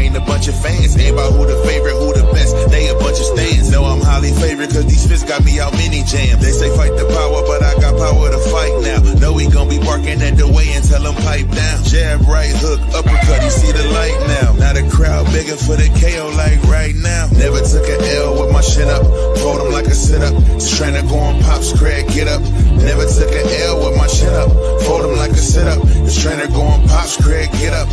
ain't a bunch of fans. Ain't about who the favorite, who the best. They a bunch of stands. Know I'm highly favored cause these fists got me out many jams. They say fight the power, but I got power to fight now. Know we gon' be barking at the way and tell them pipe down. Jab, right hook, uppercut, you see the light now. Now the crowd begging for the KO like right now. Never took an L with my shit up. Hold them like a sit-up. Just trying to go on Pops, Craig, get up. Never took an L with my shit up. Fold them like a sit-up. Just trying to go on Pops, Craig, get up.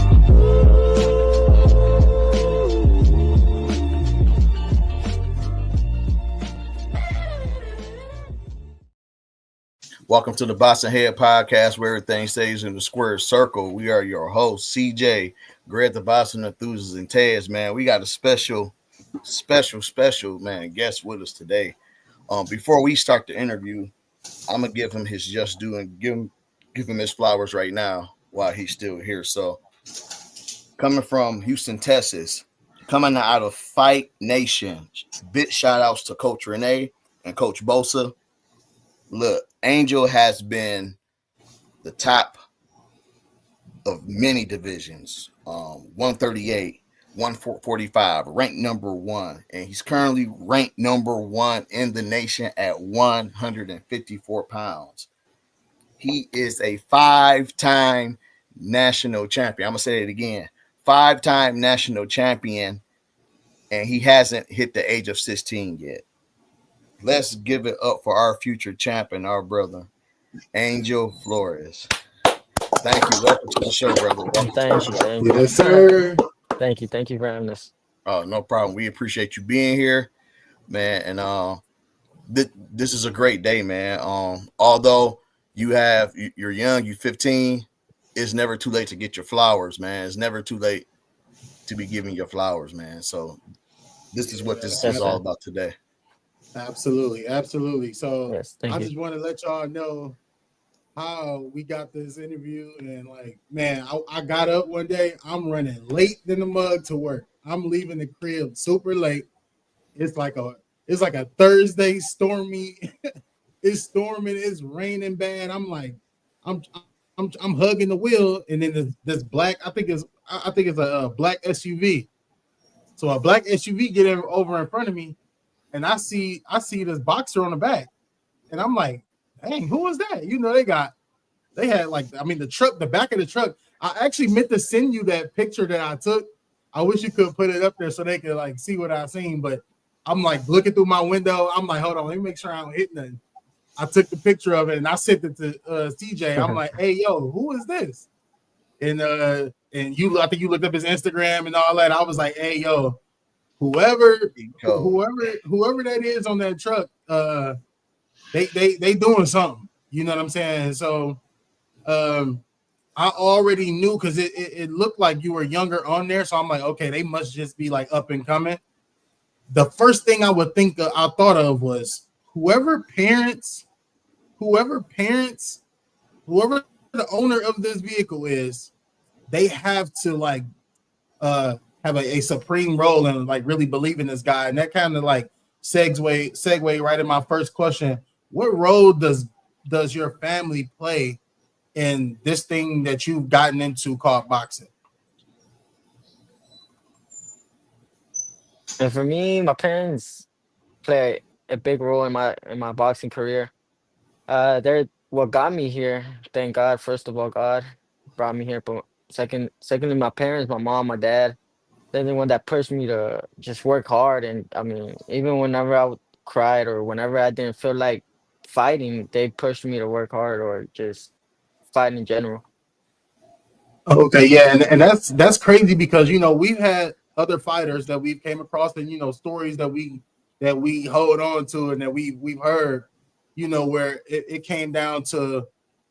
Welcome to the Boxing Head Podcast, where everything stays in the square circle. We are your hosts, CJ, Greg the Boxing Enthusiast, and Taz, man. We got a special man guest with us today. Before we start the interview, I'm gonna give him his just due and give him his flowers right now while he's still here. So, coming from Houston, Texas, coming out of Fight Nation, big shout outs to Coach Renee and Coach Bosa. Look, Angel has been the top of many divisions, 138, 145, ranked number one, and he's currently ranked number one in the nation at 154 pounds. He is a five-time national champion. I'm going to say it again, five-time national champion, and he hasn't hit the age of 16 yet. Let's give it up for our future champion, our brother, Angel Flores. Thank you. Welcome to the show, brother. Thank you. Yes, sir. Thank you for having us. Oh, no problem. We appreciate you being here, man. And this is a great day, man. Although you're young, you're 15, it's never too late to get your flowers, man. It's never too late to be giving your flowers, man. So this is what this is all about today. Absolutely. So yes, I just want to let y'all know how we got this interview. And like, man, I got up one day. I'm running late in the mug to work. I'm leaving the crib super late. It's like a Thursday stormy. It's storming. It's raining bad. I'm like, I'm hugging the wheel, and then this black. I think it's a black SUV. So a black SUV get over in front of me. And I see this boxer on the back, and I'm like, dang, who was that? You know, they had the back of the truck. I actually meant to send you that picture that I took. I wish you could put it up there so they could like see what I seen. But I'm like looking through my window. I'm like, hold on, let me make sure I don't hit nothing. I took the picture of it and I sent it to CJ. I'm like, hey, yo, who is this? And I think you looked up his Instagram and all that. I was like, hey, yo. Whoever that is on that truck, they doing something. You know what I'm saying? So I already knew because it looked like you were younger on there. So I'm like, okay, they must just be like up and coming. The first thing I thought of was whoever the owner of this vehicle is, they have to like have a supreme role and like really believe in this guy. And that kind of like segue right in my first question. What role does your family play in this thing that you've gotten into called boxing? And for me, my parents play a big role in my boxing career. They're what got me here. Thank God. First of all, God brought me here. But secondly, my parents, my mom, my dad. They're the one that pushed me to just work hard. And I mean, even whenever I cried or whenever I didn't feel like fighting, they pushed me to work hard or just fight in general. Okay, yeah, and that's crazy because you know we've had other fighters that we've came across and you know stories that we hold on to and that we've heard, you know, where it came down to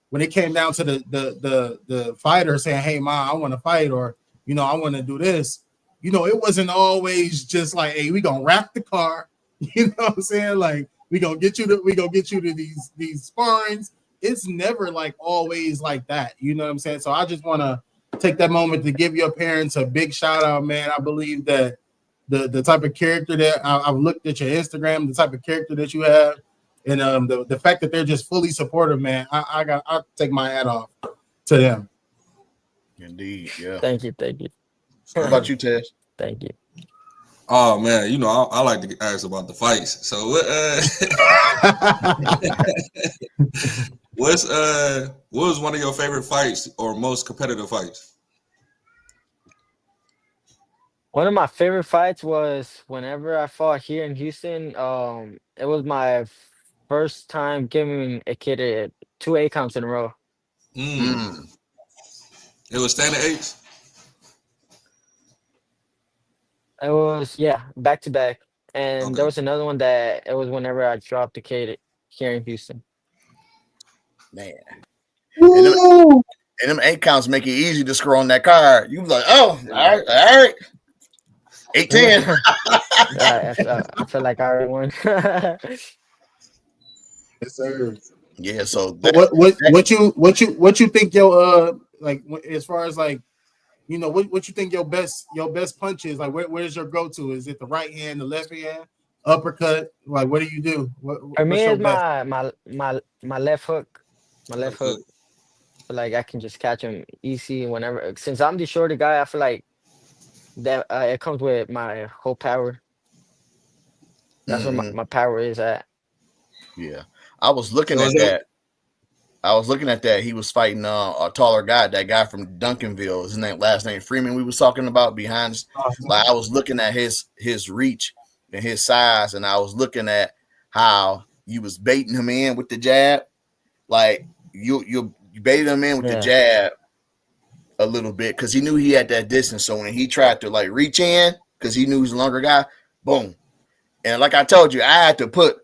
when it came down to the fighter saying, hey, Ma, I want to fight, or you know, I want to do this. You know, it wasn't always just like, hey, we gonna wrap the car. You know what I'm saying? Like, we gonna get you to these sparrings. It's never like always like that. You know what I'm saying? So I just want to take that moment to give your parents a big shout out, man. I believe that the type of character that I've looked at your Instagram, the type of character that you have, and the fact that they're just fully supportive, man. I take my hat off to them. Indeed, yeah. Thank you. What about you, Tess? Thank you. Oh man, you know I like to ask about the fights. So what? What was one of your favorite fights or most competitive fights? One of my favorite fights was whenever I fought here in Houston. It was my first time giving a kid two eight counts in a row. Mm. It was standing eights. It was, yeah, back to back. And Okay. there was another one that it was whenever I dropped the kid here in Houston. Man. Woo! And them 8 counts make it easy to score on that card. You be like, oh, all right. 8-10. I feel like I already won. Yes, sir. Yeah, so But what you think your like as far as like what you think your best punch is, like where's your go to? Is it the right hand, the left hand, uppercut? Like what do you do? For me, What's your it's best? my left hook. My left Left hook. hook. Feel like I can just catch him easy whenever. Since I'm the shorter guy, I feel like that it comes with my whole power. That's where Mhm. my power is at. Yeah. I was looking So at is that that. He was fighting a taller guy, that guy from Duncanville. His last name Freeman. We was talking about behind. Like I was looking at his reach and his size, and I was looking at how you was baiting him in with the jab. Like you baited him in with the Yeah. jab a little bit because he knew he had that distance. So when he tried to like reach in, because he knew he was a longer guy, boom. And like I told you, I had to put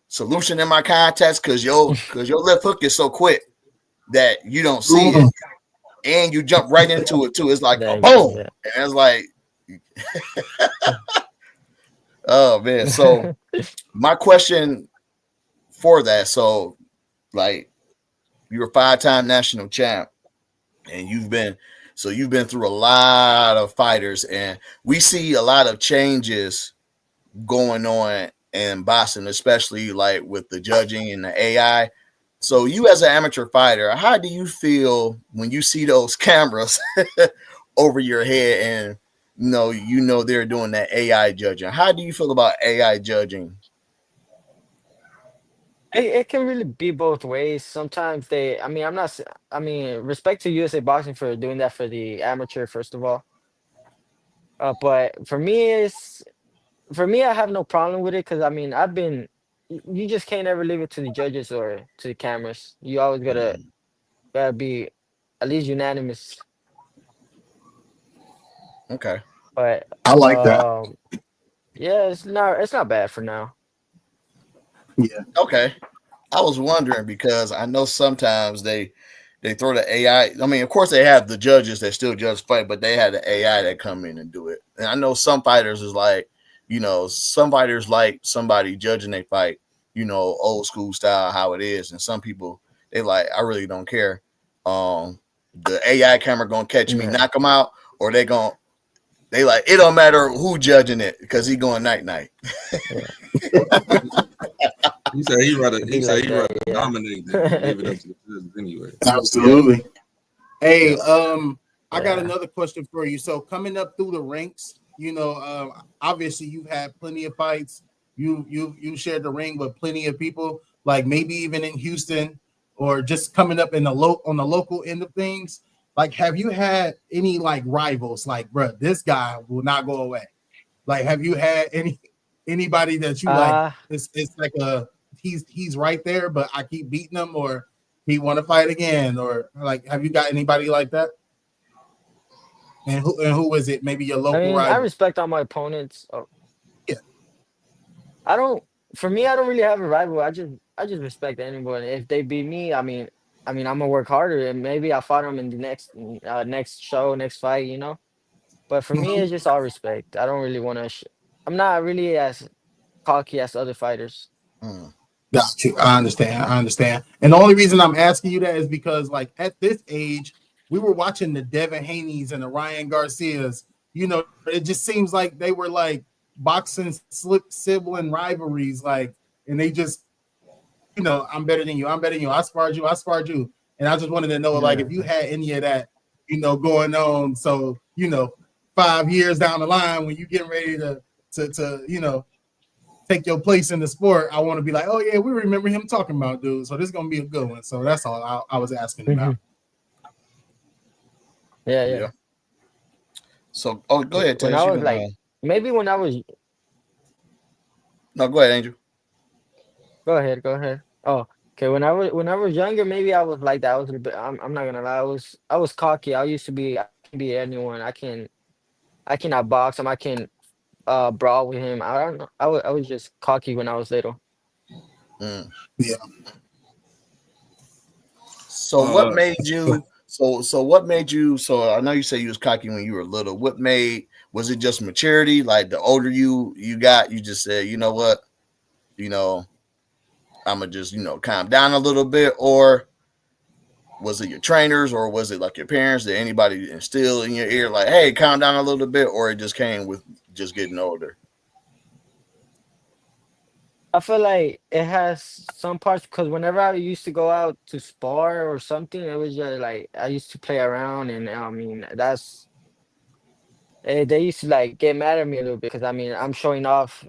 solution in my contest because your left hook is so quick that you don't see it, and you jump right into it too. It's like a boom, Yeah. and it's like, oh man. So my question for that, so like you're a 5-time national champ, and you've been through a lot of fighters, and we see a lot of changes going on in boxing, especially like with the judging and the AI. So you as an amateur fighter, how do you feel when you see those cameras over your head and you know they're doing that AI judging? How do you feel about AI judging? It can really be both ways. Sometimes I mean, respect to USA Boxing for doing that for the amateur, first of all. But for me, I have no problem with it because I mean, you just can't ever leave it to the judges or to the cameras. You always gotta be at least unanimous. Okay. But I like that. yeah, it's not bad for now. Yeah. Okay. I was wondering because I know sometimes they throw the AI. I mean, of course they have the judges that still judge fight, but they have the AI that come in and do it. And I know some fighters is like, some fighters like somebody judging they fight, old school style how it is, and some people they like I really don't care. The AI camera gonna catch me, Yeah. knock them out, or they like it don't matter who judging it because he going night night. Yeah. he said It be like he that, rather yeah. dominate than leave it up to the judges anyway. Absolutely. Hey, Yeah. I got Yeah. another question for you. So coming up through the ranks, obviously you've had plenty of fights. You shared the ring with plenty of people, like maybe even in Houston or just coming up in the on the local end of things. Like, have you had any like rivals? Like, bro, this guy will not go away. Like, have you had anybody that you like? Uh It's like he's right there, but I keep beating him, or he want to fight again, or like, have you got anybody like that? And who is it? Maybe your I local mean, I rival. respect all my opponents. Yeah. I don't For me, I don't really have a rival. I just respect anyone. If they beat me, I'm gonna work harder and maybe I'll fight them in the next show, next fight. But for me, Mhm. it's just all respect. I don't really want to. I'm not really as cocky as other fighters. Mm. Got you. I understand. I understand. And the only reason I'm asking you that is because, like, at this age, we were watching the Devin Haney's and the Ryan Garcias. It just seems like they were like boxing sibling rivalries, like, and they just, I'm better than you. I'm better than you. I sparred you. I sparred you. And I just wanted to know, like, Yeah. if you had any of that, going on. So, 5 years down the line when you getting ready to take your place in the sport, I want to be like, oh yeah, we remember him talking about dude. So this is gonna be a good one. So that's all I was asking about. Yeah. So, go ahead, When Tess. I was maybe when I was. No, go ahead, Angel. Go ahead. Oh, okay. When I was younger, maybe I was like that. I was a little bit. I'm not gonna lie. I was cocky. I used to be. I can be anyone. I cannot box him. I can brawl with him. I don't know. I was just cocky when I was little. Yeah. So what made you? So what made you? So I know you say you was cocky when you were little. What made? Was it just maturity? Like the older you got, you just said, you know what, I'm gonna just calm down a little bit, or was it your trainers, or was it like your parents? Did anybody instill in your ear like, hey, calm down a little bit, or it just came with just getting older? I feel like it has some parts because whenever I used to go out to spar or something, it was just like I used to play around, and I mean they used to like get mad at me a little bit because I mean I'm showing off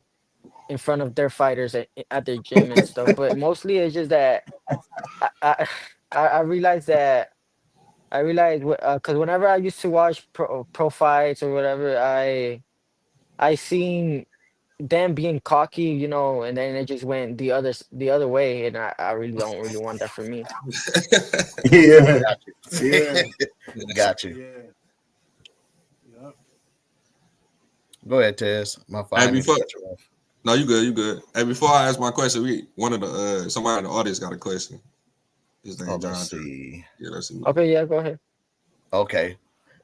in front of their fighters at their gym and stuff. But mostly it's just that I I, I realized that I realized because whenever I used to watch pro fights or whatever, I seen them being cocky, and then it just went the other way, and I really don't really want that for me. Yeah. Got you. Yeah. Got you. Yeah. Yep. Go ahead, Tess. My Hey, fine. no, you good. Hey, before I ask my question, one of the somebody in the audience got a question. His name John. Let's see. Yeah, let's see. Okay, yeah, go ahead. Okay.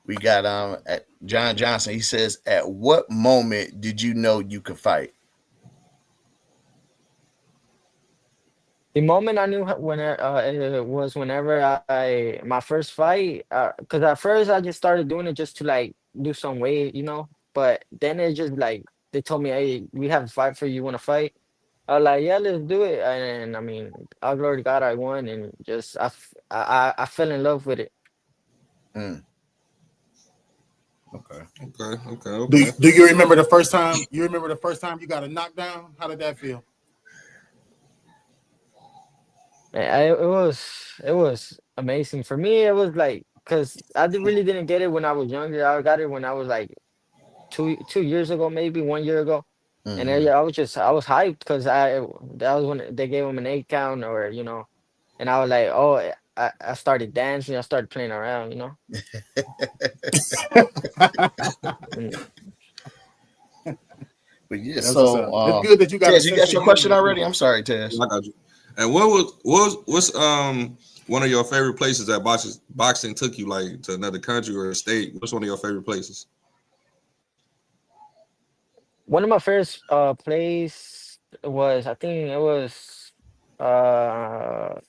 We got at John Johnson. He says, at what moment did you know you could fight? The moment I knew when it was whenever my first fight, because at first I just started doing it just to like do some weight, but then it just like they told me, hey, we have a fight for you. You want to fight? I was like, yeah, let's do it. And I mean, I glory to God, I won, and just I fell in love with it. Okay. Do you remember the first time? You remember the first time you got a knockdown? How did that feel? It was amazing for me. It was like because really didn't get it when I was younger. I got it when I was like 2 years ago, maybe 1 year ago, and I was hyped because that was when they gave him an 8 count or and I was like, oh, I started dancing, I started playing around, Mm. But yeah, That's so it's good that you got. Tess, you got your question already? I'm sorry, Tess. I got you. And what's one of your favorite places that boxing took you, like to another country or a state? What's one of your favorite places? One of my first plays was uh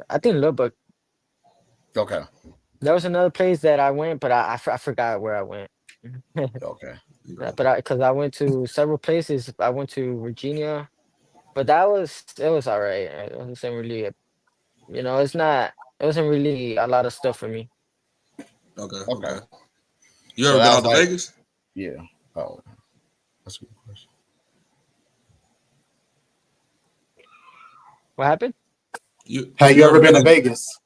I think Lubbock. Okay. There was another place that I went, but I forgot where I went. Okay. But because I went to several places, I went to Virginia, but it was all right. It wasn't really, it wasn't really a lot of stuff for me. Okay. You So ever that been was out to like, Vegas? yeah. Oh, that's a good question. What happened? Have you ever been to Vegas?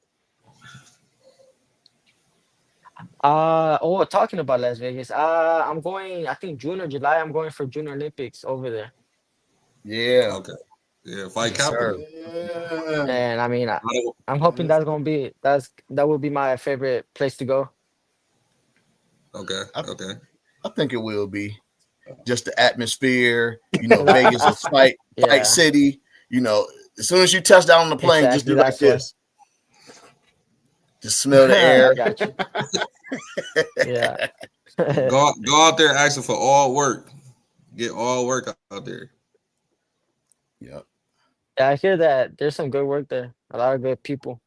Talking about Las Vegas. I'm going. I think June or July. I'm going for Junior Olympics over there. Yeah. Okay. Yeah, fight Yes, sir. capital. Yeah. And I mean, I don't- I'm hoping that will be my favorite place to go. Okay. I think it will be just the atmosphere. 'Cause Vegas is fight yeah, city. As soon as you touch down on the plane, just exactly. do like That's why. this. Just smell the air. I got you. Yeah. go out there asking for all work. Get all work out there. Yep. Yeah, I hear that there's some good work there. A lot of good people.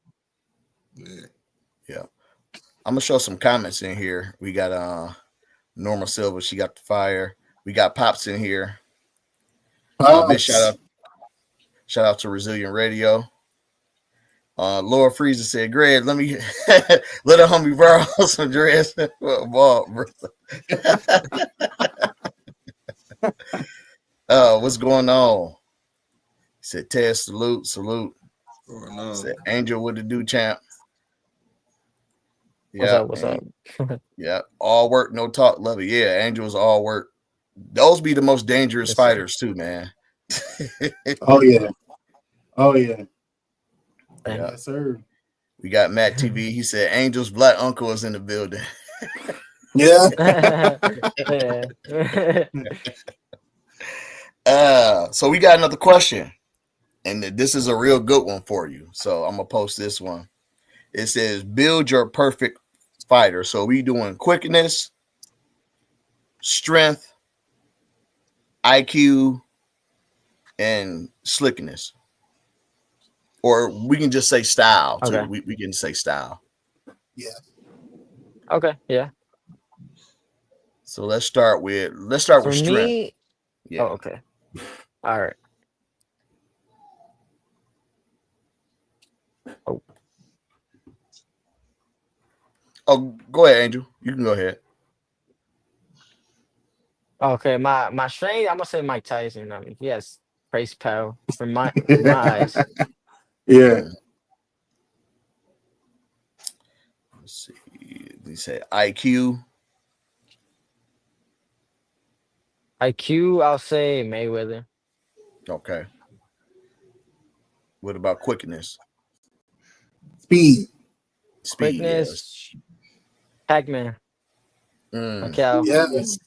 Yeah. I'm gonna show some comments in here. We got Norma Silva, she got the fire. We got Pops in here. Big shout out to Resilient Radio. Laura Freezer said, Greg, let me let a homie borrow some dress. Ball, bro. What's going on? He said, Ted, salute. Oh, no. Said, Angel with the do champ. What's up? Yeah, all work, no talk. Love it. Yeah, Angel's all work. Those be the most dangerous Yes, sir. fighters too, man. Oh yeah. Yeah. Yes, sir. We got Matt TV. He said, Angel's black uncle is in the building. Yeah. So we got another question, and this is a real good one for you. So I'm gonna post this one. It says, build your perfect fighter. So we doing quickness, strength, IQ, and slickness. Or we can just say style too. Okay. We can say style. Yeah. Okay, yeah. So let's start with For strength. me, Yeah. oh, okay. All right. Oh, go ahead, Angel. You can go ahead. Okay, my strength, I'm gonna say Mike Tyson. I mean, he has praise power from my eyes. Yeah. Let's see. They say IQ. IQ, I'll say Mayweather. Okay. What about quickness? Speed. Speed. Yes. Quickness, Pac-Man. Macau. Yes.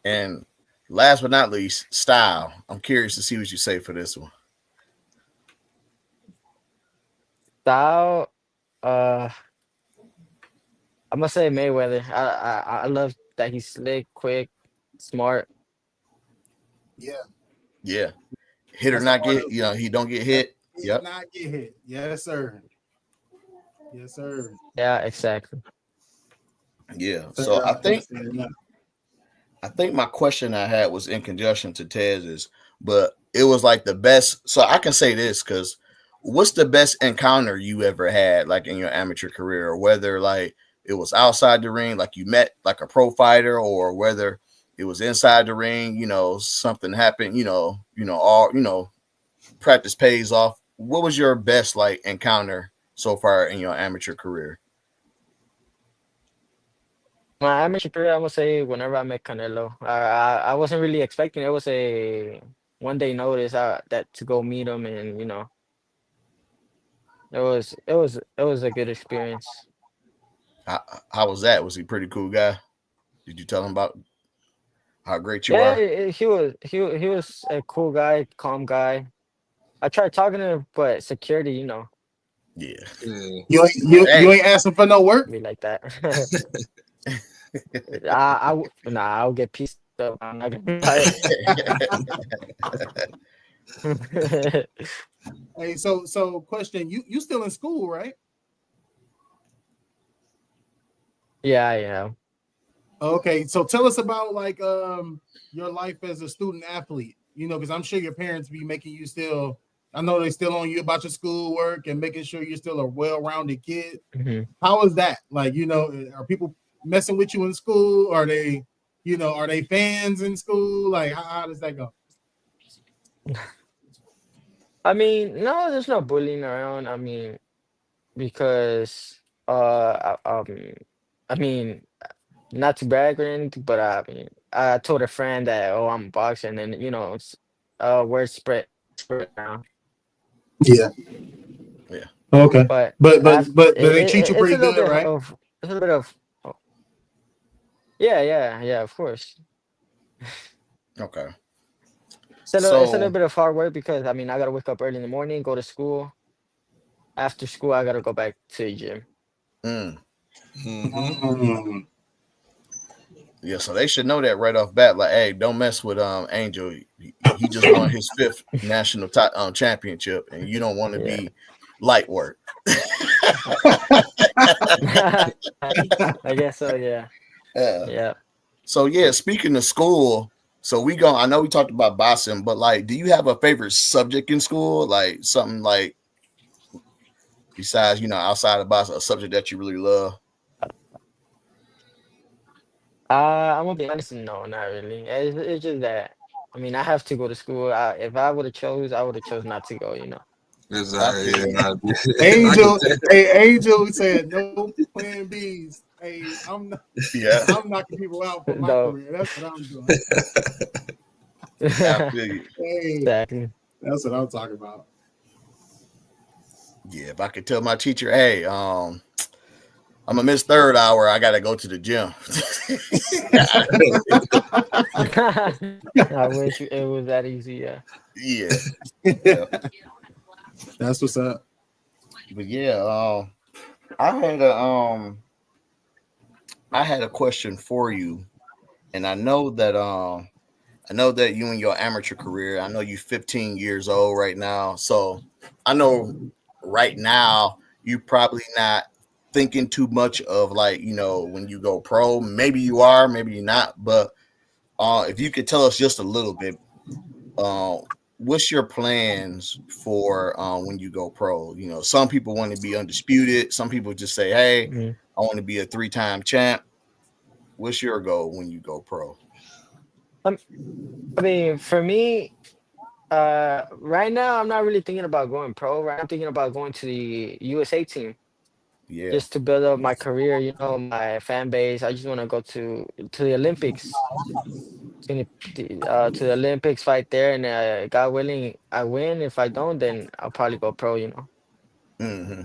And last but not least, style. I'm curious to see what you say for this one. Style, I'm gonna say Mayweather. I love that he's slick, quick, smart. Yeah. Yeah. Hit or That's not the part get, of- he don't get hit. He Yep. Not get hit. Yes, sir. Yes, sir. Yeah, exactly. Yeah. Sir, So I think understand that. my question I had was in conjunction to Tez's, but it was like the best. So I can say this because what's the best encounter you ever had, like in your amateur career, or whether like it was outside the ring, like you met like a pro fighter, or whether it was inside the ring, something happened, practice pays off. What was your best like encounter so far in your amateur career? My amateur career, I'm gonna say whenever I met Canelo, I wasn't really expecting. It was a 1 day notice that to go meet him, and it was a good experience. How was that? Was he a pretty cool guy? Did you tell him about how great you Yeah, are? he was a cool guy, calm guy. I tried talking to him, but security, Yeah. Yeah. You ain't asking for no work. be like that. I'll get pissed up. I'm not gonna lie. Hey, so question, you still in school, right? Yeah, I am. Okay, so tell us about like your life as a student athlete, because I'm sure your parents be making you still, I know they still on you about your schoolwork and making sure you're still a well-rounded kid. Mhm. How is that? Like, are people messing with you in school? Are they fans in school? Like, how does that go? I mean, no, there's no bullying around. I mean, because I mean, not to brag or anything, but I mean, I told a friend that, oh, I'm a boxer, and then word spread around. Yeah. Yeah. Okay. But But they treat you it's pretty a little good, bit right? of it's a little bit of oh, yeah, of course. Okay. It's a little So bit of hard work because I mean I gotta wake up early in the morning, go to school. After school, I gotta go back to the gym. mm, Mm. yeah, so they should know that right off bat. Like, hey, don't mess with Angel. He just won his 5th national championship, and you don't want to Yeah. be light work. I guess so. Yeah. Yeah. Yeah. So yeah, speaking of school, so I know we talked about boxing, but like, do you have a favorite subject in school? Like something like besides, outside of boxing, a subject that you really love? I'm gonna be honest, no, not really. It's just that. I mean, I have to go to school. If I would have chose, I would have chose not to go. I Exactly. feel Yeah, you. nah, I can Angel, tell. hey, Angel said no plan Bs. Hey, Yeah, I'm knocking people out for my Though. career. That's what I'm doing. yeah, I feel you. Hey, Exactly. that's what I'm talking about. Yeah, if I could tell my teacher, hey, I'm gonna miss third hour. I gotta go to the gym. I wish it was that easy. Yeah. Yeah, yeah. That's what's up. But yeah, I had a I had a question for you, and I know that you in your amateur career, I know you 15 years old right now. So I know right now you probably not thinking too much of like, when you go pro. Maybe you are, maybe you're not. But if you could tell us just a little bit, uh, what's your plans for when you go pro? Some people want to be undisputed. Some people just say, hey, Mhm. I want to be a 3-time champ. What's your goal when you go pro? Um, I mean, for me, right now, I'm not really thinking about going pro. Right, I'm thinking about going to the USA team Yeah. just to build up my career. My fan base. I just want to go to the Olympics. To the Olympics, fight there, and God willing, I win. If I don't, then I'll probably go pro. Hmm.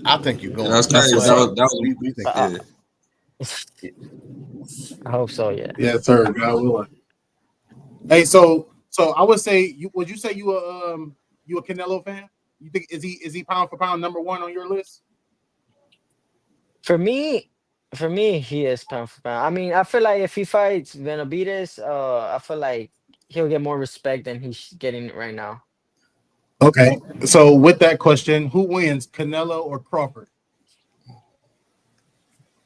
I think you're Yeah, going that's to. That's crazy. what's But up. We think uh, Yeah. I hope so. Yeah. Yes, sir. God willing. Hey, so I would say would you say you a Canelo fan? You think is he pound for pound number one on your list? For me, he is pound for pound. I mean, I feel like if he fights Benavides, I feel like he'll get more respect than he's getting right now. Okay. So with that question, who wins, Canelo or Crawford?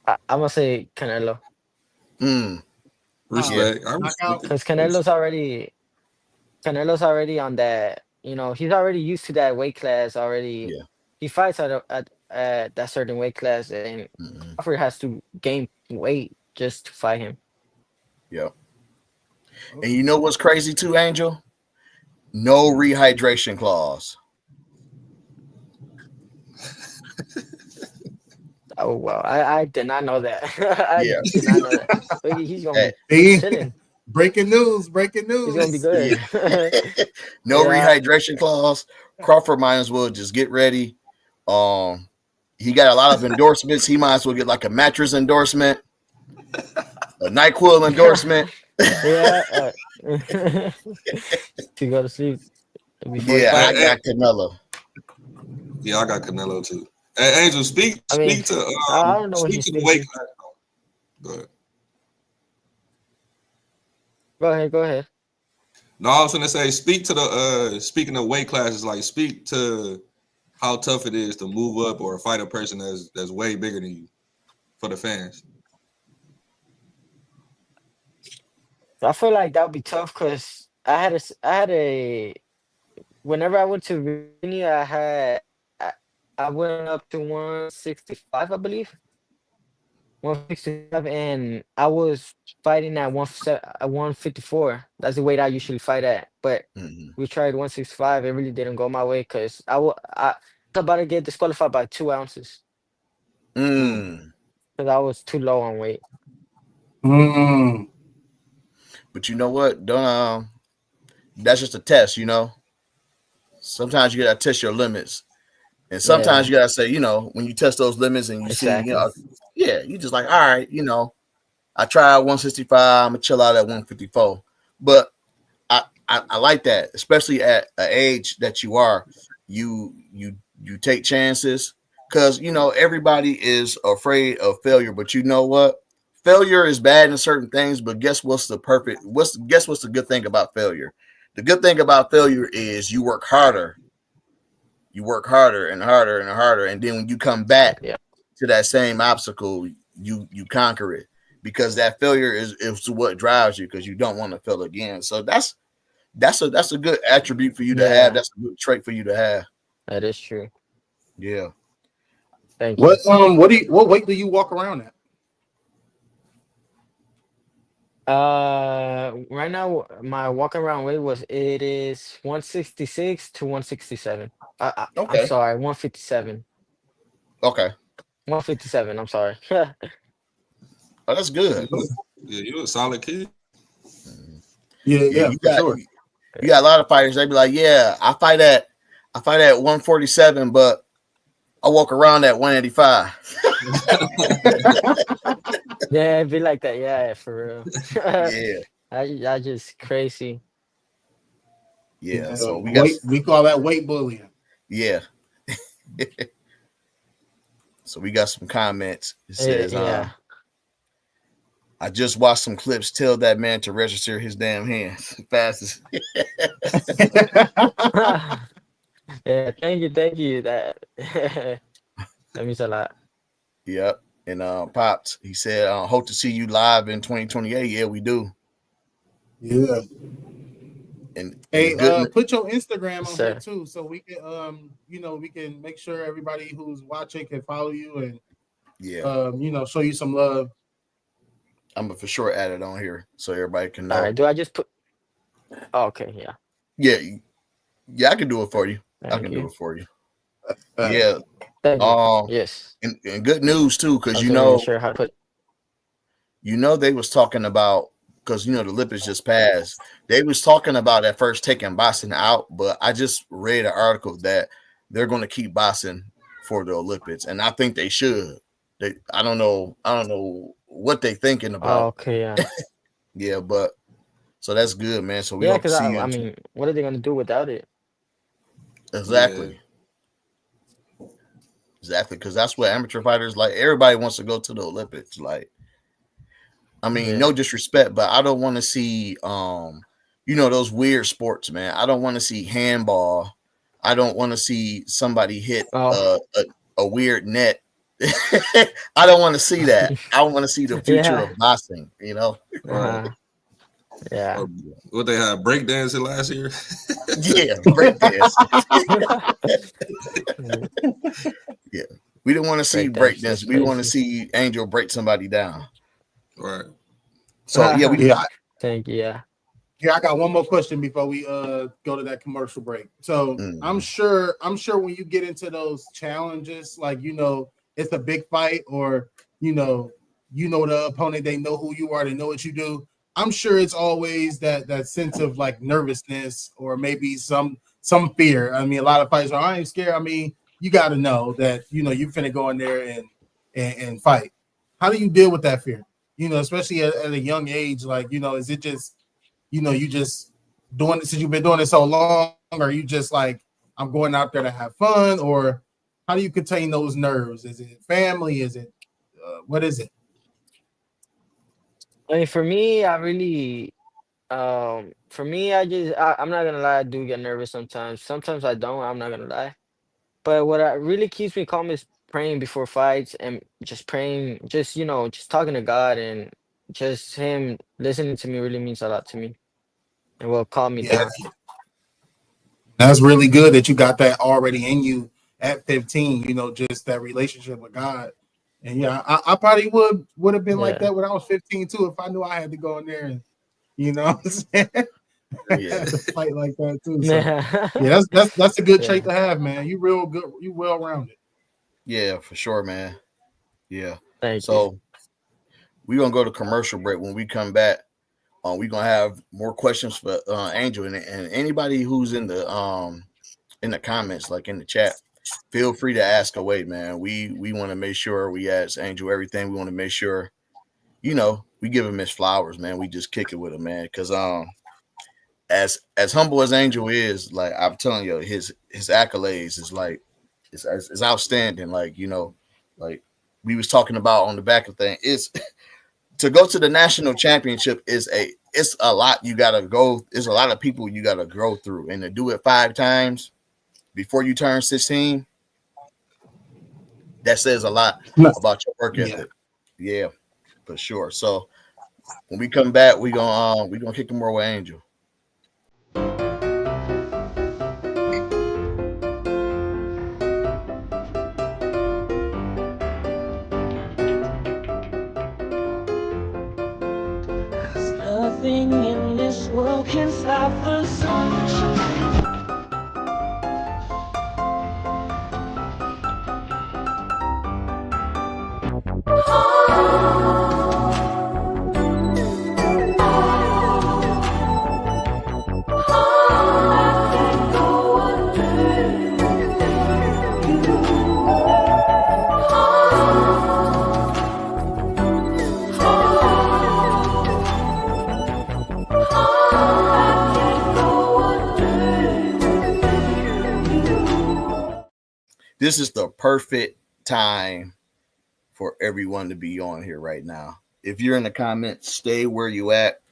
I'm gonna say Canelo Mm, yeah. How? Respect. I respect Knockout? it. because Canelo's already on that. He's already used to that weight class already. Yeah. He fights at that certain weight class, and Hmm. Crawford has to gain weight just to fight him. Yeah. And Okay. you know what's crazy too, Angel? No rehydration clause. Oh wow, I did not know that. I Yeah. did not know that. He's gonna Hey, be See? chilling. Breaking news, breaking He's gonna be news. yeah. good. No Yeah. rehydration clause. Crawford might as well just get ready. Um, he got a lot of endorsements. He might as well get like a mattress endorsement, a NyQuil endorsement. Yeah. To go to sleep before he Yeah, I Hey, fights. hey, got Canelo. yeah, I got Canelo too. Hey, Angel, speak I mean, speak to I don't know what speak he's to the weight thinking. class. Go ahead. Go ahead. Go ahead. No, I was gonna say speak to the speaking of weight classes, like speak to how tough it is to move up or fight a person that's way bigger than you for the fans. I feel like that would be tough because I had a whenever I went to Virginia, I went up to 165, I believe. 165, and I was fighting at 154. That's the weight I usually fight at. But Hmm. we tried 165. It really didn't go my way because I was about to get disqualified by 2 ounces Mm. Mm. because I was too low on weight. Mm. But you know what? Don't that's just a test, Sometimes you gotta test your limits. And sometimes Yeah, you gotta say, when you test those limits and you see, exactly. yeah, you just like, all right, I tried 165, I'm gonna chill out at 154. But I like that, especially at an age that you are. You take chances because everybody is afraid of failure. But you know what? Failure is bad in certain things, but guess what's the good thing about failure? The good thing about failure is you work harder. You work harder and harder and harder, and then when you come back Yeah, to that same obstacle, you conquer it because that failure is what drives you because you don't want to fail again. So that's a good attribute for you to have. yeah, That's a good trait for you to have. that is true. Yeah. Thank you. What weight do you walk around at? Right now my walk around weight it is 166 to 167. I'm Okay. sorry, 157. Okay. 157. I'm sorry. Oh, that's good. Yeah, you a solid kid. Yeah, Yeah, yeah, for sure. you got a lot of fighters. They be like, yeah, I fight at 147, but I walk around at 185. Yeah, it'd be like that. Yeah, for real. Yeah. I just crazy. Yeah. Yeah, So we got weight. We call that weight bullying. yeah. So we got some comments. It says, Yeah. I just watched some clips. Tell that man to register his damn hands fastest. Yeah, thank you. That means a lot. Yep. And Pops, he said, hope to see you live in 2028. Yeah, we do. Yeah. And Hey, the good put your Instagram Yes, on here sir. too, so we can we can make sure everybody who's watching can follow you and yeah, show you some love. I'm gonna for sure add it on here so everybody can All know. right. Do I just put? Oh, okay. Yeah. Yeah, I can do it for you. I Thank can do you. it for you. Uh, Yeah. Thank you. Yes. And good news too, I because was gonna make sure how to put. they was talking about because the Olympics just passed. They was talking about at first taking boxing out, but I just read an article that they're going to keep boxing for the Olympics, and I think they should. I don't know what they thinking Oh, about. okay. Yeah. Yeah, but so that's good, man. So we Yeah, hope to because see I you I in mean, what are they gonna do without it? exactly. Exactly, because that's what amateur fighters like. Everybody wants to go to the Olympics. Like, I mean, Yeah. no disrespect, but I don't want to see, those weird sports, man. I don't want to see handball. I don't want to see somebody hit Oh. a weird net. I don't want to see that. I want to see the future Yeah. of boxing. You know? Right. Yeah. Or what they had breakdancing last year. Yeah, breakdance. Yeah, we didn't want to see Breakdance breakdance. is We want to crazy. see Angel break somebody down. Right. So yeah, yeah, Thank you. Yeah. Here, I got one more question before we go to that commercial break. So I'm sure when you get into those challenges, like it's a big fight, or the opponent, they know who you are, they know what you do. I'm sure it's always that sense of like nervousness or maybe some fear. I mean, a lot of fights are I ain't scared. I mean, you got to know that you're finna go in there and fight. How do you deal with that fear? Especially at a young age, like is it just you just doing it since you've been doing it so long, or you just like, I'm going out there to have fun, or how do you contain those nerves? Is it family? Is it what is it? I mean, for me, I'm not gonna lie, I do get nervous sometimes. Sometimes I don't, I'm not gonna lie. But what really keeps me calm is praying before fights and just praying, just talking to God and just him listening to me really means a lot to me and will calm me Yeah, down. that's really good that you got that already in you at 15. Just that relationship with God. And yeah, I probably would have been like Yeah. that when I was 15 too, if I knew I had to go in there and what I'm saying? Yeah, Had to fight like that too. So Yeah. yeah, that's a good trait Yeah. to have, man. You real good, you well rounded. yeah, for sure, man. Yeah. Thank you. So we're gonna go to commercial break. When we come back, we're gonna have more questions for Angel and anybody who's in the comments, like in the chat. Feel free to ask away, man. We want to make sure we ask Angel everything. We want to make sure, we give him his flowers, man. We just kick it with him, man. Because as humble as Angel is, like I'm telling you, his accolades is like it's outstanding. Like like we was talking about on the back of thing. It's to go to the national championship it's a lot you gotta go. There's a lot of people you gotta go through, and to do it 5 times before you turn 16, that says a lot about your work Yeah. ethic. Yeah, for sure. So when we come back, we gonna kick more with Angel. got the sunshine. This is the perfect time for everyone to be on here right now. If you're in the comments, stay where you at.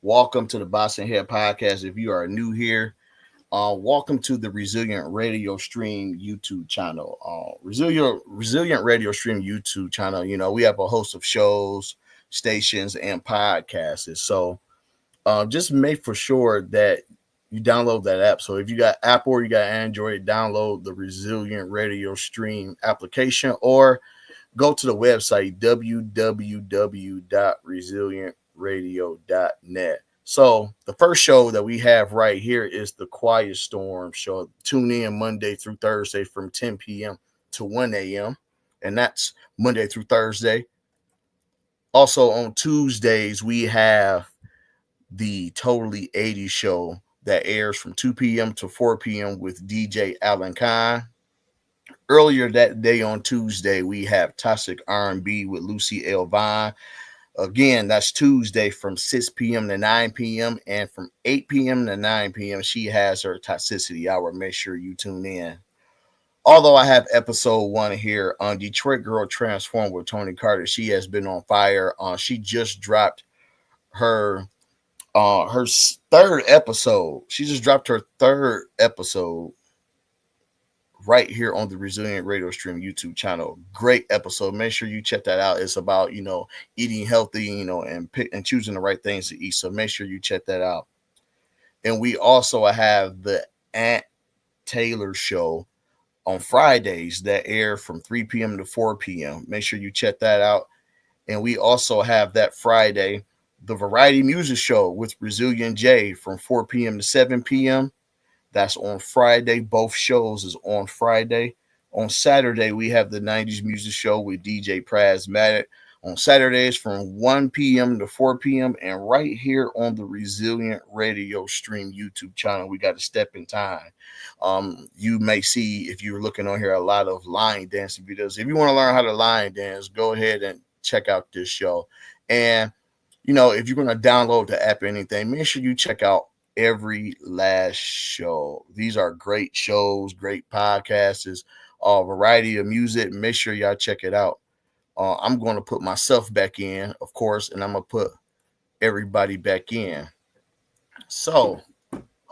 Welcome to the Boxing Head Podcast. If you are new here, welcome to the Resilient Radio Stream YouTube channel. Resilient Radio Stream YouTube channel. You know, we have a host of shows, stations, and podcasts. So just make for sure that you download that app. So if you got Apple or you got Android, download the Resilient Radio Stream application or go to the website www.resilientradio.net. So the first show that we have right here is the Quiet Storm show. Tune in Monday through Thursday from 10 p.m. to 1 a.m. And that's Monday through Thursday. Also on Tuesdays, we have the Totally 80 show that airs from 2 p.m. to 4 p.m. with DJ Alan Khan. Earlier that day on Tuesday, we have Toxic R&B with Lucy L. Vine. Again, that's Tuesday from 6 p.m. to 9 p.m. And from 8 p.m. to 9 p.m., she has her Toxicity Hour. Make sure you tune in. Although I have episode 1 here on Detroit Girl Transform with Tony Carter. She has been on fire. She just dropped her third episode. She just dropped her third episode right here on the Resilient Radio Stream YouTube channel. Great episode. Make sure you check that out. It's about, eating healthy, and choosing the right things to eat. So make sure you check that out. And we also have the Aunt Taylor show on Fridays that air from 3 p.m. to 4 p.m. Make sure you check that out. And we also have that Friday, the Variety Music Show with Resilient J from 4 p.m. to 7 p.m. That's on Friday. Both shows is on Friday. On Saturday, we have the 90s Music Show with DJ Prasmatic. On Saturdays from 1 p.m. to 4 p.m. And right here on the Resilient Radio Stream YouTube channel, we got a step in time. You may see, if you're looking on here, a lot of line dancing videos. If you want to learn how to line dance, go ahead and check out this show. And if you're going to download the app or anything, make sure you check out every last show. These are great shows, great podcasts, variety of music. Make sure y'all check it out. I'm going to put myself back in, of course, and I'm going to put everybody back in. So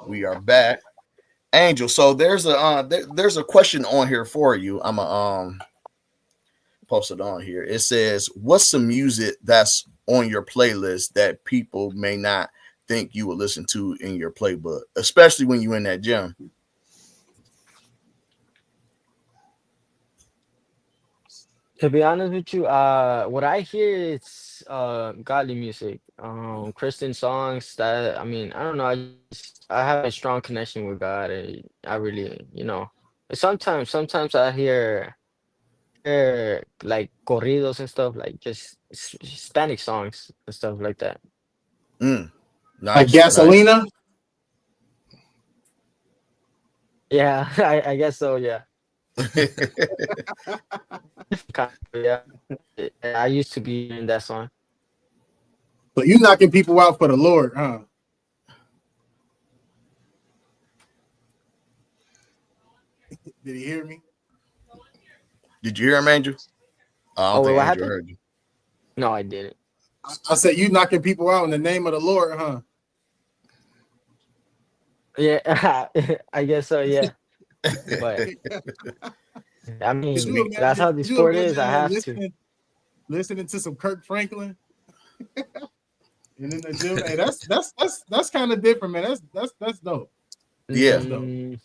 we are back. Angel, so there's a question on here for you. I'm going to post it on here. It says, what's some music that's on your playlist that people may not think you would listen to in your playbook, especially when you're in that gym? To be honest with you, what I hear is godly music, Christian songs. That I don't know. I have a strong connection with God. I really, sometimes I hear like corridos and stuff, like just Hispanic songs and stuff like that. Nice, like Gasolina. Nice. Yeah, I guess so. Yeah. Yeah, I used to be in that song. But you knocking people out for the Lord, huh? Did he hear me? Did you hear him, Angel? I don't think what Angel happened? heard you. No, I didn't. I said you knocking people out in the name of the Lord, huh? Yeah, I guess so. Yeah, but that's how the sport is. I have to. Listening to some Kirk Franklin, and in the gym. Hey, that's kind of different, man. That's dope. Yeah. That's dope.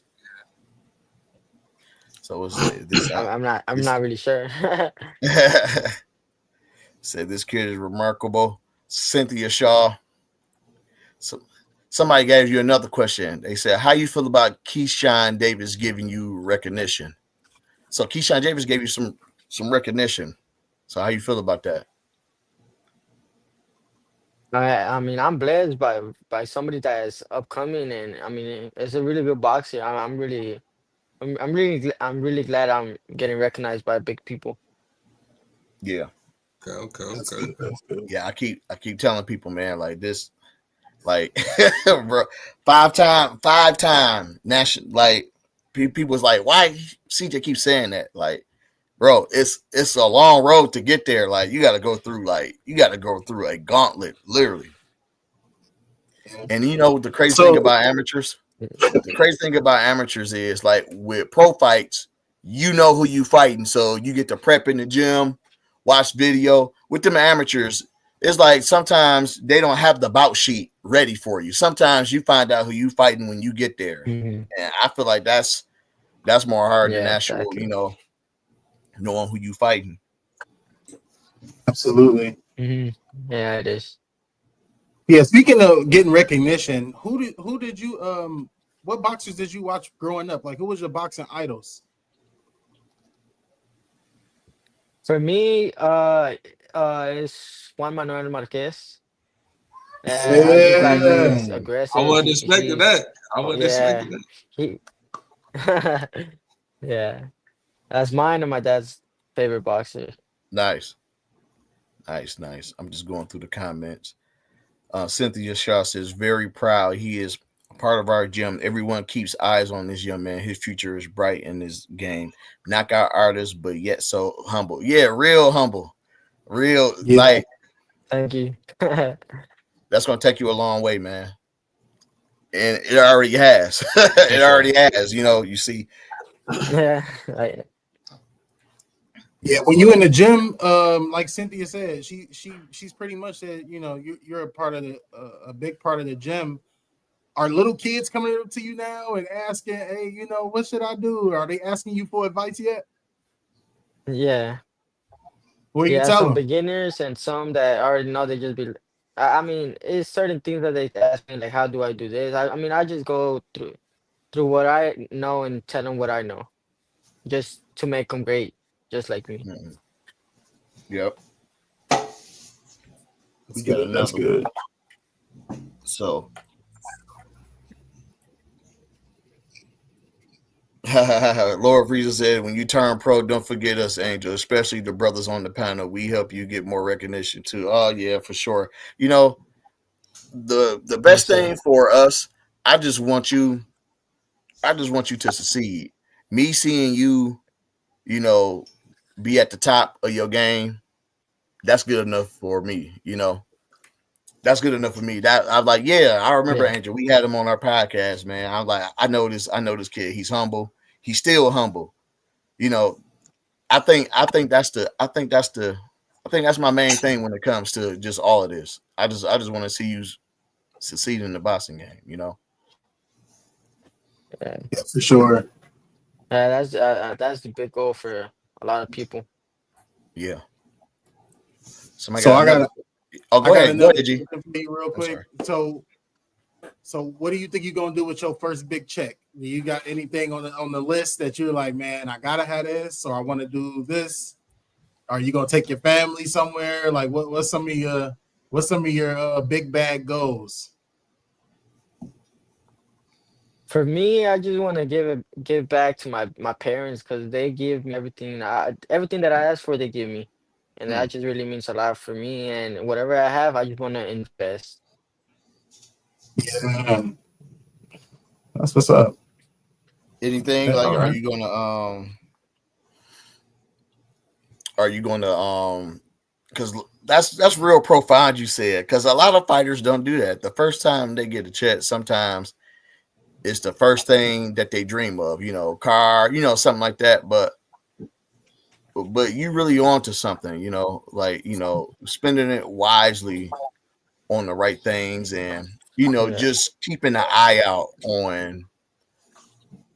So this. I'm not really sure. Said this kid is remarkable. Cynthia Shaw. somebody gave you another question. They said, "How you feel about Keyshawn Davis giving you recognition?" So Keyshawn Davis gave you some recognition. So how you feel about that? I mean, I'm blessed by somebody that is upcoming, and I mean, it's a really good boxer. I'm really glad I'm getting recognized by big people. Yeah, That's Okay. good. That's good. yeah. I keep telling people, man, like this, like, bro, five time national. Like, people's like, why CJ keeps saying that? Like, bro, it's a long road to get there. Like, you got to go through a gauntlet, literally. And you know the crazy thing So about amateurs? The crazy thing about amateurs is like with pro fights, you know who you fighting, so you get to prep in the gym, watch video. With them amateurs, it's like sometimes they don't have the bout sheet ready for you. Sometimes you find out who you fighting when you get there, Mhm. and I feel like that's more hard than Yeah, actual, exactly. knowing who you fighting. absolutely. Hmm. Yeah, it is. Yeah. Speaking of getting recognition, who did you what boxers did you watch growing up? Like, who was your boxing idols? For me, it's Juan Manuel Marquez. I just like his Mm. I aggressive. wasn't expecting that. I Oh, wasn't yeah, expecting that. he, yeah, that's mine and my dad's favorite boxer. Nice, nice. I'm just going through the comments. Cynthia Shaw says, very proud. He is a part of our gym. Everyone keeps eyes on this young man. His future is bright in this game. Knockout artist, but yet so humble. Yeah, real humble. Real, Yeah. like, Thank you. that's going to take you a long way, man. And it already has. For It sure. already has. You see. Yeah, Yeah, when you in the gym, like Cynthia said, she's pretty much said, you're a part of a big part of the gym. Are little kids coming up to you now and asking, hey, what should I do? Are they asking you for advice yet? yeah, What do you yeah. tell Some them? beginners and some that already know. They just be. I mean, it's certain things that they ask me, like, how do I do this? I mean, I just go through what I know and tell them what I know, just to make them great, just like me. Mhm. Yep. That's We got good. That's another one. good. So, Laura Frieza said, when you turn pro, don't forget us, Angel, especially the brothers on the panel. We help you get more recognition too. Oh, yeah, for sure. The Yes, best sir. thing for us, I just want you, to succeed. Me seeing you, you know, be at the top of your game, that's good enough for me. That's good enough for me. That I'm like, yeah, I remember Yeah, Angel. We had him on our podcast, man. I'm like, I know this kid. He's humble. He's still humble. You know, I think that's my main thing when it comes to just all of this. I just want to see you succeed in the boxing game. yeah. Yeah, for sure. That's the big goal for a lot of people. Yeah. Somebody So got I another. got Oh, I go got ahead. Go another ahead, G. question for you real I'm quick. sorry. So what do you think you're gonna do with your first big check? Do you got anything on the list that you're like, man, I gotta have this, or I want to do this? Are you gonna take your family somewhere? Like, what's some of your big bag goals? For me, I just want to give back to my parents because they give me everything. Everything that I ask for, they give me, and Hmm. that just really means a lot for me. And whatever I have, I just want to invest. Yeah, that's what's up. Anything Yeah, like, all are right. you gonna because that's real profound you said, because a lot of fighters don't do that. The first time they get a check, sometimes it's the first thing that they dream of, car, something like that. But you really onto something, like, spending it wisely on the right things, and Yeah, just keeping an eye out on,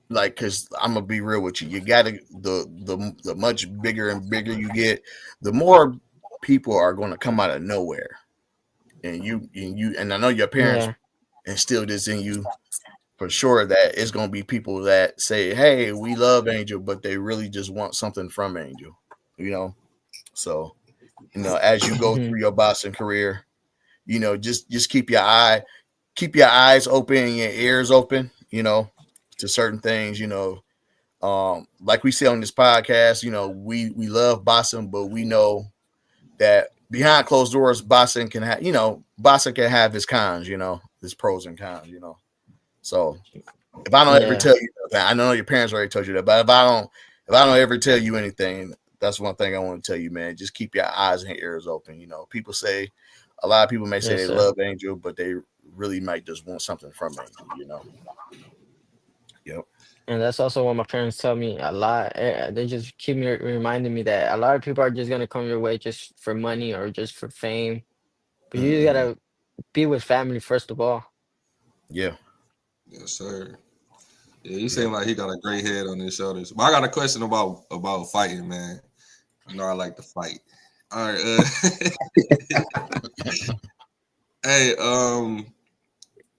like, because I'm gonna be real with you, you gotta, the much bigger and bigger you get, the more people are going to come out of nowhere, and I know your parents yeah, instill this in you for sure that it's gonna be people that say, "Hey, we love Angel," but they really just want something from Angel, you know. So, as you go Mhm. through your boxing career, just keep your eyes open and your ears open, to certain things, like we say on this podcast, we love boxing, but we know that behind closed doors, boxing can have its cons, its pros and cons, So if I don't ever Yeah. tell you that, I know your parents already told you that, but if I don't ever tell you anything, that's one thing I want to tell you, man. Just keep your eyes and ears open. People say, a lot of people may say Yes, they sir. love Angel, but they really might just want something from Angel. Yep. And that's also what my parents tell me a lot. They just keep me reminding me that a lot of people are just gonna come your way just for money or just for fame. But you just Mm-hmm. gotta be with family first of all. Yeah. Yes, sir. Yeah, he Yep. seemed like he got a great head on his shoulders. But I got a question about fighting, man. You know I like to fight. All right. Hey,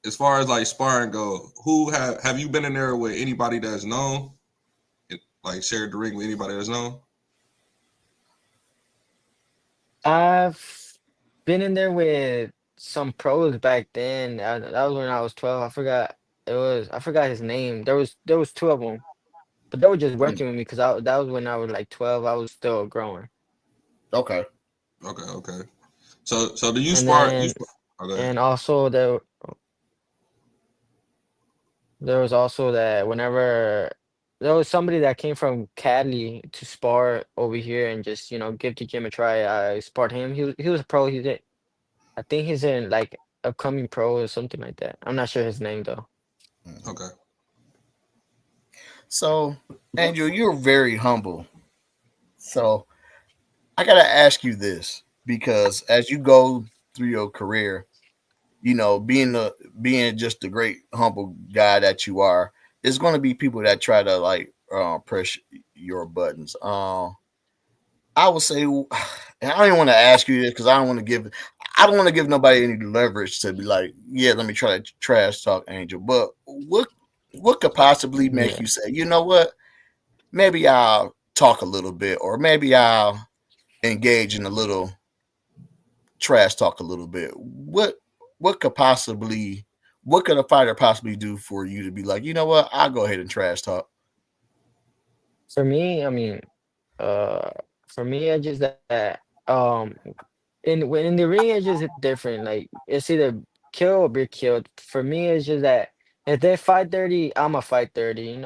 as far as like sparring go, who have you been in there with anybody that's known? Like shared the ring with anybody that's known? I've been in there with some pros back then. That was when I was 12. I forgot his name. There was two of them, but they were just Mm. working with me because that was when I was like 12. I was still growing. Okay. Okay. So do you And spar? then Okay. and also there was also that whenever there was somebody that came from Cali to spar over here and just give the gym a try. I sparred him. He was a pro. I think he's in like upcoming pro or something like that. I'm not sure his name though. Mhm. Okay. So, Angel, you're very humble. So, I gotta ask you this because as you go through your career, being just the great humble guy that you are, there's going to be people that try to like press your buttons. I would say, and I don't even want to ask you this because I don't want to give nobody any leverage to be like, yeah, let me try to trash talk Angel. But what could possibly make Yeah. you say, you know what? Maybe I'll talk a little bit, or maybe I'll engage in a little trash talk a little bit. What could possibly what could a fighter possibly do for you to be like, you know what? I'll go ahead and trash talk. For me, I mean, uh, for me, it's just that in the ring, it's just different. Like it's either kill or be killed. For me, it's just that if they fight dirty, I'ma fight dirty.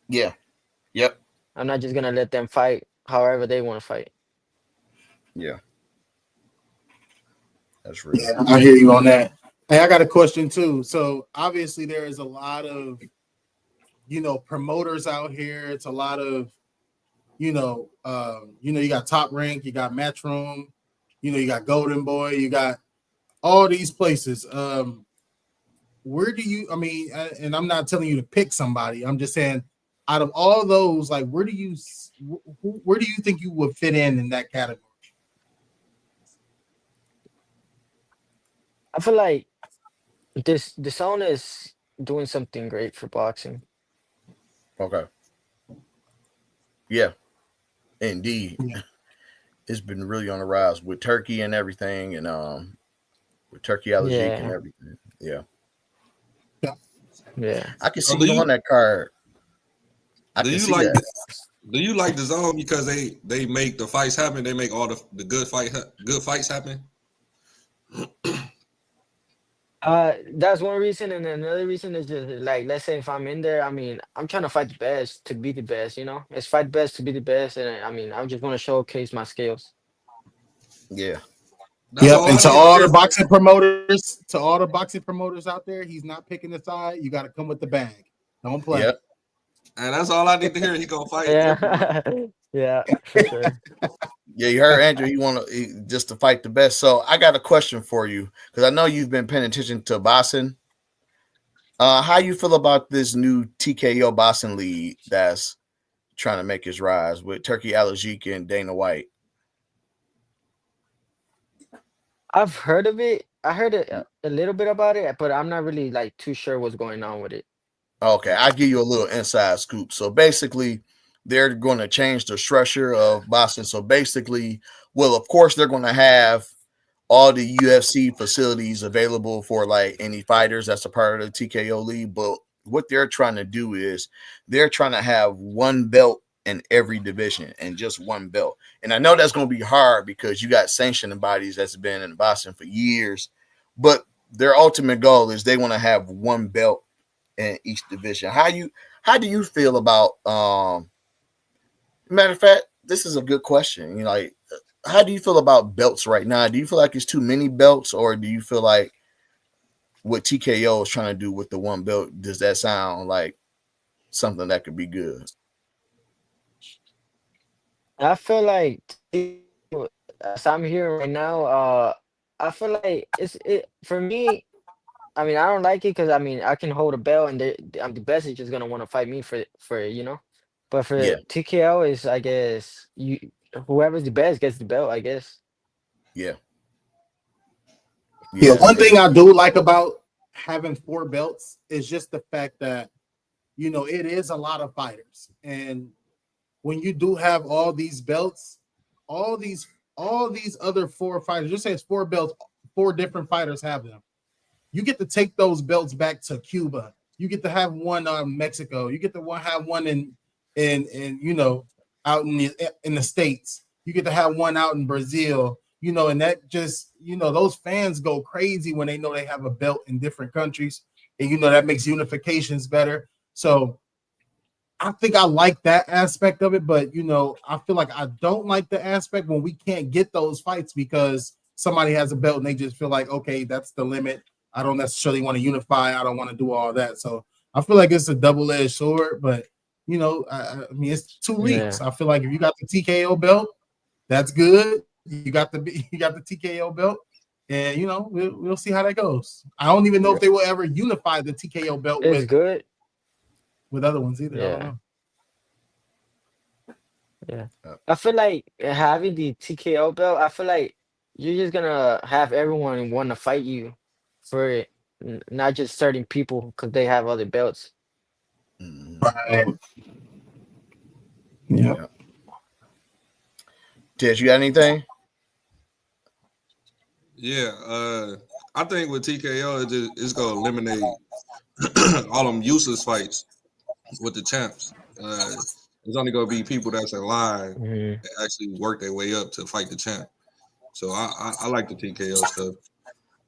Yeah. Yep. I'm not just gonna let them fight however they want to fight. Yeah. That's real. Yeah, I hear you on that. Hey, I got a question too. So obviously there is a lot of promoters out here. It's a lot of you got Top Rank, you got Matchroom, you got Golden Boy, you got all these places. Where do you? I mean, and I'm not telling you to pick somebody. I'm just saying, out of all those, like, where do you think you would fit in that category? I feel like this owner is doing something great for boxing. Okay. Yeah. Indeed. Yeah. It's been really on the rise with Turkey and everything, and with Turkey Allergique and Yeah, everything. Yeah. Yeah. yeah. I can So see you on that card. I do can you see like that. do you like the zone because they make the fights happen? They make all the good fights happen. That's one reason, and another reason is just like, let's say if I'm in there, I mean, I'm trying to fight the best to be the best. It's fight best to be the best, and I mean, I just want to showcase my skills. Yeah. That's Yep. all And I need to hear. to all the boxing promoters out there, he's not picking a side. You got to come with the bag. Don't play. Yep. And that's all I need to hear. He gonna fight everybody. Yeah, yeah, for sure. Yeah, you heard Andrew. You want to just to fight the best. So I got a question for you because I know you've been paying attention to boxing. How you feel about this new TKO boxing league that's trying to make its rise with Turkey Allergique and Dana White? I've heard of it. I heard a little bit about it, but I'm not really like too sure what's going on with it. Okay, I'll give you a little inside scoop. So basically, they're going to change the structure of boxing. So basically, well, of course, they're going to have all the UFC facilities available for like any fighters that's a part of the TKO League. But what they're trying to do is they're trying to have one belt in every division and just one belt. And I know that's going to be hard because you got sanctioning bodies that's been in boxing for years. But their ultimate goal is they want to have one belt in each division. How do you feel about matter of fact, this is a good question. You know, like how do you feel about belts right now? Do you feel like it's too many belts, or do you feel like what TKO is trying to do with the one belt, does that sound like something that could be good? I feel like as I'm here right now, I feel like it for me. I mean, I don't like it because I mean I can hold a belt and I'm the best is just gonna want to fight me for it, you know. But for Yeah, TKO is I guess you whoever's the best gets the belt, I guess. yeah, Yeah, yeah, one yeah, thing I do like about having 4 belts is just the fact that it is a lot of fighters, and when you do have all these belts, all these all these other 4 fighters, just say it's 4 belts, 4 different fighters have them. You get to take those belts back to Cuba. You get to have one Mexico. You get to have one in out in the States. You get to have one out in Brazil. And that just those fans go crazy when they know they have a belt in different countries, and that makes unifications better. So I think I like that aspect of it, but I feel like I don't like the aspect when we can't get those fights because somebody has a belt and they just feel like, okay, that's the limit. I don't necessarily want to unify. I don't want to do all that. So I feel like it's a double-edged sword, but I mean, it's 2 leagues. Yeah, I feel like if you got the TKO belt, that's good. You got the TKO belt, and we'll see how that goes. I don't even know yeah. if they will ever unify the TKO belt it's good. with other ones either. I don't Yeah, know. yeah. Uh, I feel like having the TKO belt, I feel like you're just gonna have everyone want to fight you for it, not just certain people because they have other belts. mhm, Right. Yeah. yeah. Ted, you got anything? Yeah, I think with TKO, it's gonna eliminate all them useless fights with the champs. There's only gonna be people that's in line Mhm. that actually work their way up to fight the champ. So I like the TKO stuff.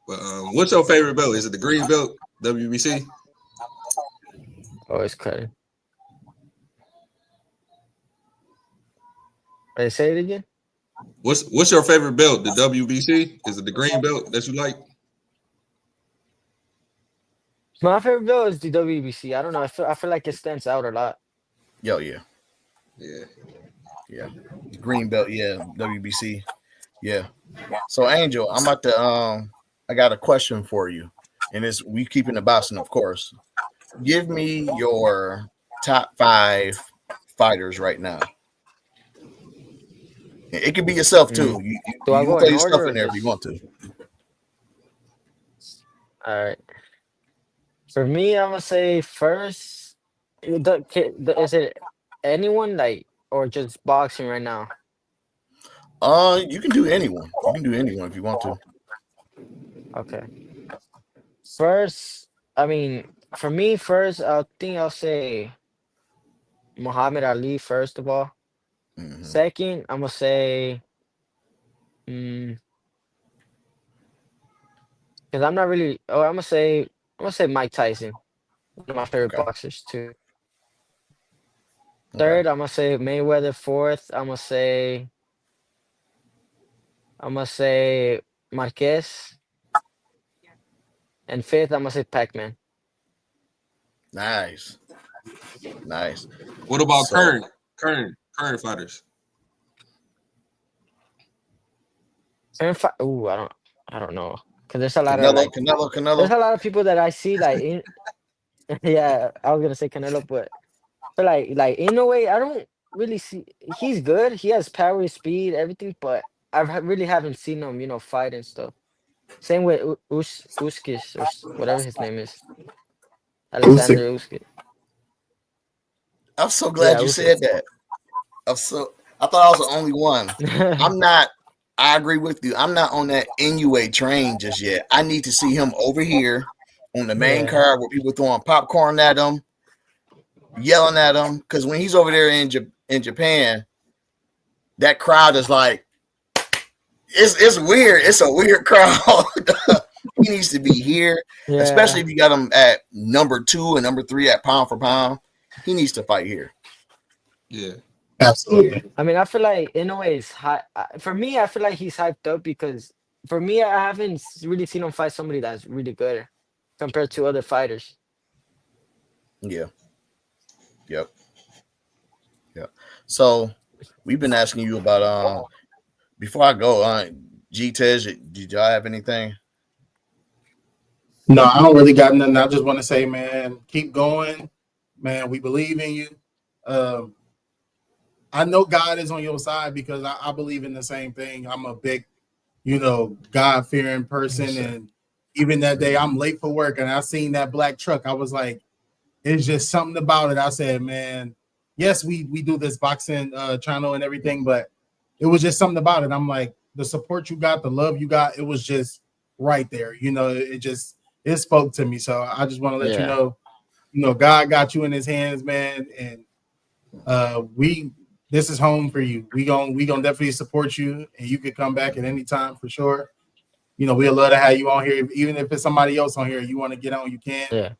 But what's your favorite belt? Is it the green belt, WBC? Oh, it's cutting. Wait, say it again. What's your favorite belt? The WBC? Is it the green belt that you like? My favorite belt is the WBC. I don't know. I feel like it stands out a lot. Yo, yeah, Yeah. yeah. Green belt, yeah. WBC, yeah. So Angel, I'm about to I got a question for you. And it's we keeping the boxing, of course. Give me your top 5 fighters right now. It could be yourself too. Mm. Do I You can go play in yourself order in or there if you just want to. all right? For me, I'm gonna say first. Is it anyone like or just boxing right now? You can do anyone. You can do anyone if you want to. Okay. First, I mean, for me, first, I think I'll say Muhammad Ali. First of all. Hmm. Second, I'm gonna say, because I'm not really. Oh, I'm gonna say Mike Tyson, one of my favorite Okay. boxers too. Okay. Third, I'm gonna say Mayweather. Fourth, I'm gonna say Marquez, and fifth, I'm gonna say Pac-Man. Nice. Nice. What about So current fighters? Ooh, I don't know, cause there's a lot of Canelo, like, Canelo, there's Canelo. a lot of people that I see like in. Yeah, I was gonna say Canelo, but like in a way, I don't really see. He's good. He has power, speed, everything, but really haven't seen him, fight and stuff. Same with Uskis or whatever his name is, Usyk. Alexander Uskis. I'm so glad Yeah, you Usyk. said that. I thought I was the only one. I'm not. I agree with you. I'm not on that NUA train just yet. I need to see him over here on the main Yeah, card where people throwing popcorn at him, yelling at him. Because when he's over there in Japan, that crowd is like it's weird. It's a weird crowd. He needs to be here, especially yeah. if you got him at number 2 and number 3 at pound for pound. He needs to fight here. Yeah. Absolutely. I mean, I feel like in a way it's high. For me, I feel like he's hyped up because for me, I haven't really seen him fight somebody that's really good compared to other fighters. Yeah. Yep. Yep. So we've been asking you about before I go, G Tej, did y'all have anything? No, I don't really got nothing. I just want to say, man, keep going, man. We believe in you. Um, I know God is on your side because I believe in the same thing. I'm a big, God fearing Yes, person, sir. and even that day I'm late for work and I seen that black truck. I was like, it's just something about it. I said, man, yes, we do this boxing channel and everything, but it was just something about it. I'm like, the support you got, the love you got, it was just right there. It spoke to me. So I just want to let Yeah, God got you in his hands, man. And we this is home for you. We gonna definitely support you, and you can come back at any time for sure. We'd love to have you on here. Even if it's somebody else on here, you want to get on, you can. yeah,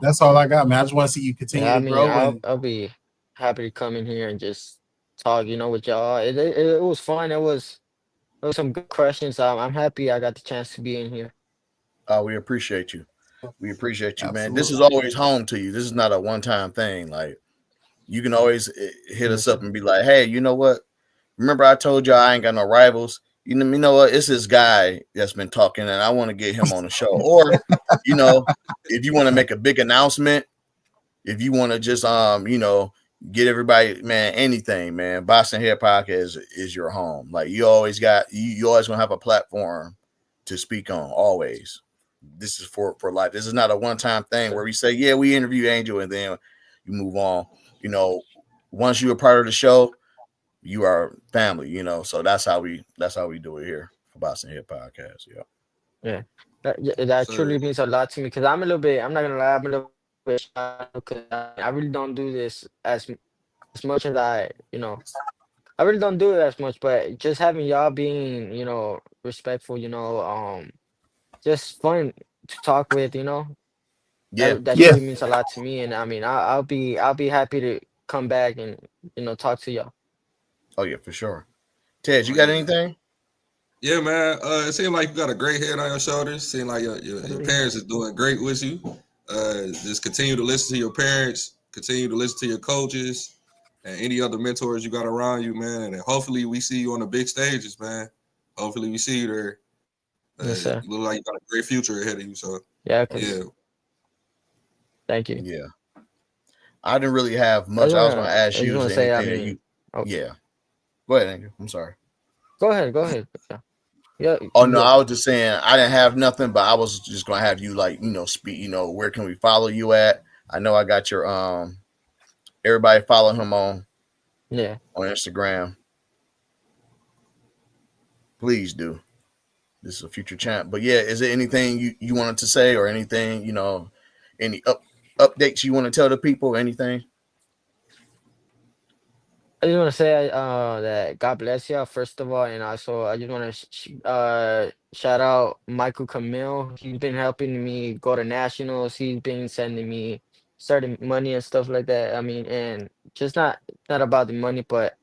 That's all I got, man. I just want to see you yeah. continue I to mean, grow. I'll And I'll be happy to come in here and just talk, with y'all. It was fun. It was some good questions. I'm happy I got the chance to be in here. We appreciate you. We appreciate you, man. This is absolutely, always home to you. This is not a one-time thing. Like you can always hit Yes, us up sir. and be like, "Hey, you know what? Remember I told you I ain't got no rivals. You know what? It's this guy that's been talking, and I want to get him on the show." Or, you know, if you want to make a big announcement, if you want to just get everybody, man, anything, man. Boston Hair Podcast is your home. Like you always gonna have a platform to speak on. Always. This is for life. This is not a one time thing where Sir. we say, yeah, we interview Angel and then you move on. You know, once you're a part of the show, you are family. So that's how we do it here for Boston Hair Podcast. Yeah. Yeah, that So truly means a lot to me because I'm a little bit. I'm not gonna lie. I'm a little bit shy because I really don't do this as much as I really don't do it as much. But just having y'all being, respectful, just fun to talk with, Yeah. that yeah, truly means a lot to me. And I mean, I'll be happy to come back and talk to y'all. Oh yeah, for sure. Ted, you oh got yeah. anything? Yeah, man. It seems like you got a great head on your shoulders. Seems like your parents is doing great with you. Just continue to listen to your parents. Continue to listen to your coaches and any other mentors you got around you, man. And hopefully we see you on the big stages, man. Hopefully we see you there. Yes, sir. You look like you got a great future ahead of you. So Yeah, Oh yeah, yeah. cause thank you. Yeah. I didn't really have I much. just I was gonna wanna, ask I just you is wanna there say, I anything that mean, you oh, yeah. Go ahead, Angel. I'm sorry. go ahead. Yeah, yeah, Oh you no, good. I was just saying I didn't have nothing, but I was just gonna have you like, speak, where can we follow you at? I know I got your everybody follow him Yeah. on Instagram. Please do. This is a future champ. But yeah, is there anything you wanted to say or anything, any updates you want to tell the people, anything? I just want to say that God bless you first of all, and also I just want to shout out Michael Camille. He's been helping me go to nationals. He's been sending me certain money and stuff like that. I mean, and just not about the money, but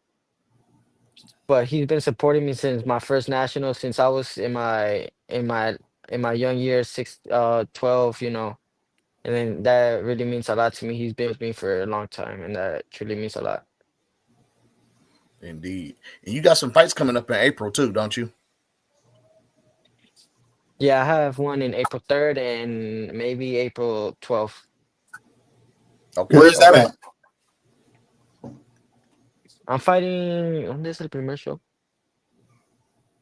he's been supporting me since my first national, since I was in my young years, 12, and then that really means a lot to me. He's been with me for a long time, and that truly means a lot. Indeed. And you got some fights coming up in April too, don't you? Yeah, I have one in April 3rd and maybe April 12th. Okay, where's that okay. at? I'm fighting. ¿Dónde es el primer show?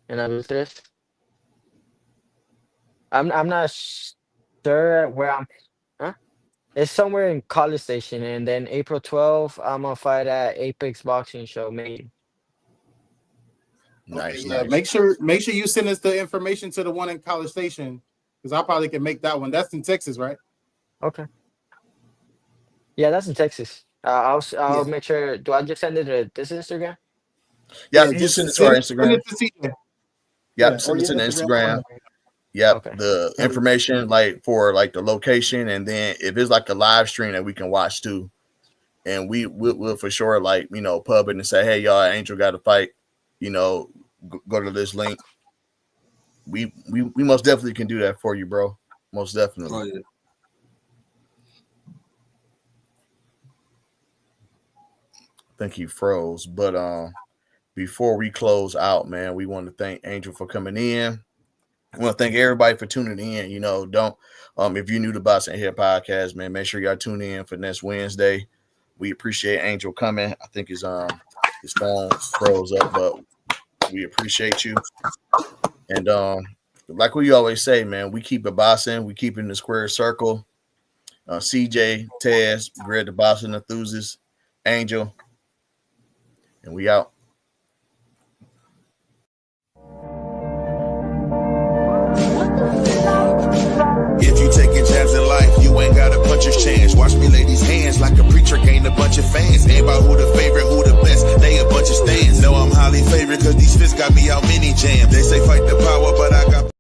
En Abril 3. I'm not sure where I'm. Huh? It's somewhere in College Station, and then April 12th, I'm gonna fight at Apex Boxing Show, maybe. Okay, Nice, yeah. nice. Make sure you send us the information to the one in College Station, because I probably can make that one. That's in Texas, right? Okay. Yeah, that's in Texas. I'll Yeah. make sure. Do I just send it to this Instagram? Yeah, Yeah, just just send it to our send Instagram. it to CJ. Yep, Yeah, or send it your to the Instagram. Instagram. Yep, Okay. the information like for like the location, and then if it's like a live stream that we can watch too, and we'll for sure like pub it and say, hey y'all, Angel got to fight, go to this link. We most definitely can do that for you, bro. Most definitely. Oh yeah. I think he froze, but before we close out, man, we want to thank Angel for coming in. I want to thank everybody for tuning in. Don't if you're new to Boxing Head Podcast, man, make sure y'all tune in for next Wednesday. We appreciate Angel coming. I think his phone froze up, but we appreciate you. And like we always say, man, we keep it boxing. We keep it in the square circle. CJ, Taz, Greg the Boxing Enthusiast, Angel, and we out. If you taking jabs in life, you ain't got a puncher's chance. Watch me lay these hands like a preacher gained a bunch of fans. Ain't about who the favorite, who the best, they a bunch of stands. Know I'm highly favored cause these fists got me out mini jams. They say fight the power, but I got